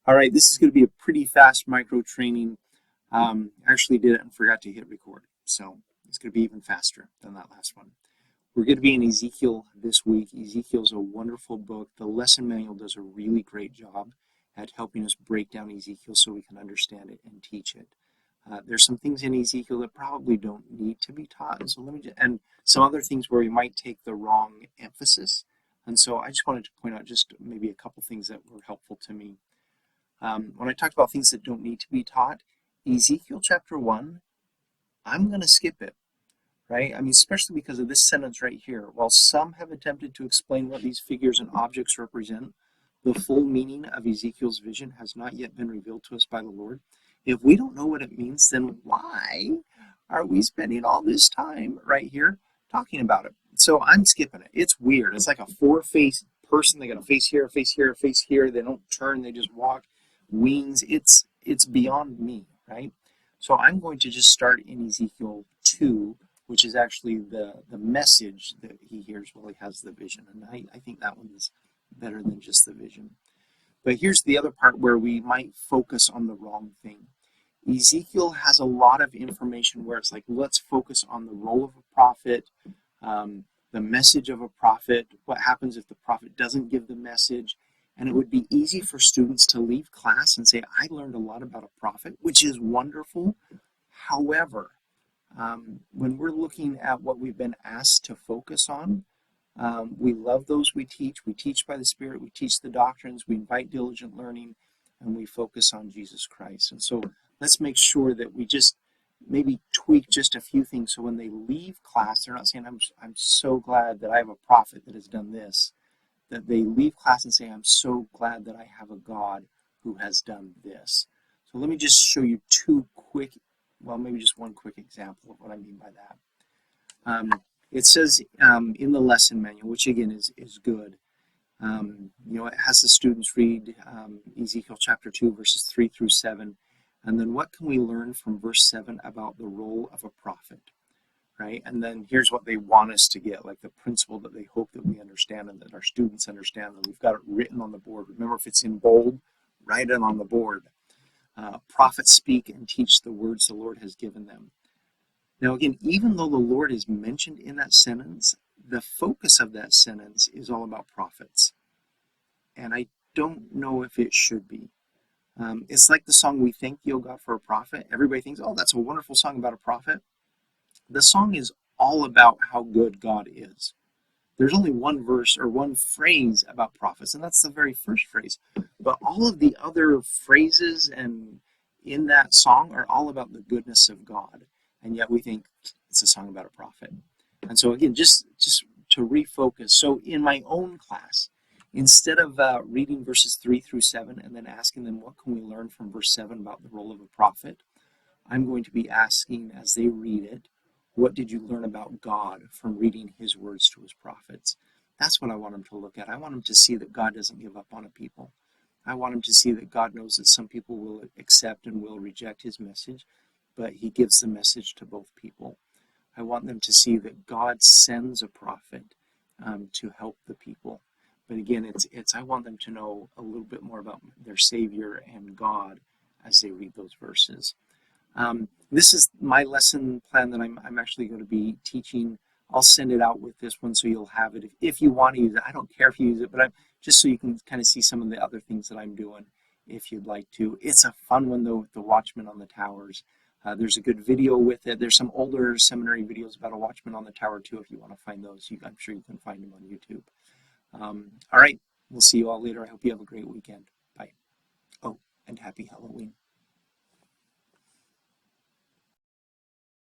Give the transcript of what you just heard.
All right, this is going to be a pretty fast micro training. Actually did it and forgot to hit record. So it's going to be even faster than that last one. We're going to be in Ezekiel this week. Ezekiel's a wonderful book. The lesson manual does a really great job at helping us break down Ezekiel so we can understand it and teach it. There's some things in Ezekiel that probably don't need to be taught. So and some other things where we might take the wrong emphasis. And so I just wanted to point out just maybe a couple things that were helpful to me. When I talked about things that don't need to be taught, Ezekiel chapter 1, I'm going to skip it, right? I mean, especially because of this sentence right here. While some have attempted to explain what these figures and objects represent, the full meaning of Ezekiel's vision has not yet been revealed to us by the Lord. If we don't know what it means, then why are we spending all this time right here talking about it? So I'm skipping it. It's weird. It's like a four-face person. They got a face here, a face here, a face here. They don't turn. They just walk. Wings. It's beyond me, right? So I'm going to just start in Ezekiel 2, which is actually the message that he hears while he has the vision. And I think that one is better than just the vision. But here's the other part where we might focus on the wrong thing. Ezekiel has a lot of information where it's like, let's focus on the role of a prophet, the message of a prophet, what happens if the prophet doesn't give the message. And it would be easy for students to leave class and say, I learned a lot about a prophet, which is wonderful. However, when we're looking at what we've been asked to focus on, we love those we teach. We teach by the Spirit. We teach the doctrines. We invite diligent learning, and we focus on Jesus Christ. And so let's make sure that we just maybe tweak just a few things so when they leave class, they're not saying, I'm so glad that I have a prophet that has done this. That they leave class and say, I'm so glad that I have a God who has done this. So let me just show you maybe just one quick example of what I mean by that. It says in the lesson manual, which again is good, it has the students read Ezekiel chapter 2, verses 3 through 7. And then what can we learn from verse 7 about the role of a prophet? Right? And then here's what they want us to get, like the principle that they hope that we understand and that our students understand, and we've got it written on the board. Remember, if it's in bold, write it on the board. Prophets speak and teach the words the Lord has given them. Now again, even though the Lord is mentioned in that sentence, the focus of that sentence is all about prophets. And I don't know if it should be. It's like the song, We Thank Thee, O God, for a Prophet. Everybody thinks, oh, that's a wonderful song about a prophet. The song is all about how good God is. There's only one verse or one phrase about prophets, and that's the very first phrase. But all of the other phrases and in that song are all about the goodness of God. And yet we think it's a song about a prophet. And so again, just to refocus. So in my own class, instead of reading verses 3 through 7 and then asking them, what can we learn from verse 7 about the role of a prophet? I'm going to be asking as they read it, what did you learn about God from reading his words to his prophets? That's what I want them to look at. I want them to see that God doesn't give up on a people. I want them to see that God knows that some people will accept and will reject his message, but he gives the message to both people. I want them to see that God sends a prophet to help the people. But again, I want them to know a little bit more about their Savior and God as they read those verses. This is my lesson plan that I'm actually going to be teaching. I'll send it out with this one so you'll have it if you want to use it. I don't care if you use it, but just so you can kind of see some of the other things that I'm doing if you'd like to. It's a fun one, though, with the watchman on the towers. There's a good video with it. There's some older seminary videos about a watchman on the tower, too, if you want to find those. I'm sure you can find them on YouTube. All right, we'll see you all later. I hope you have a great weekend. Bye. Oh, and happy Halloween.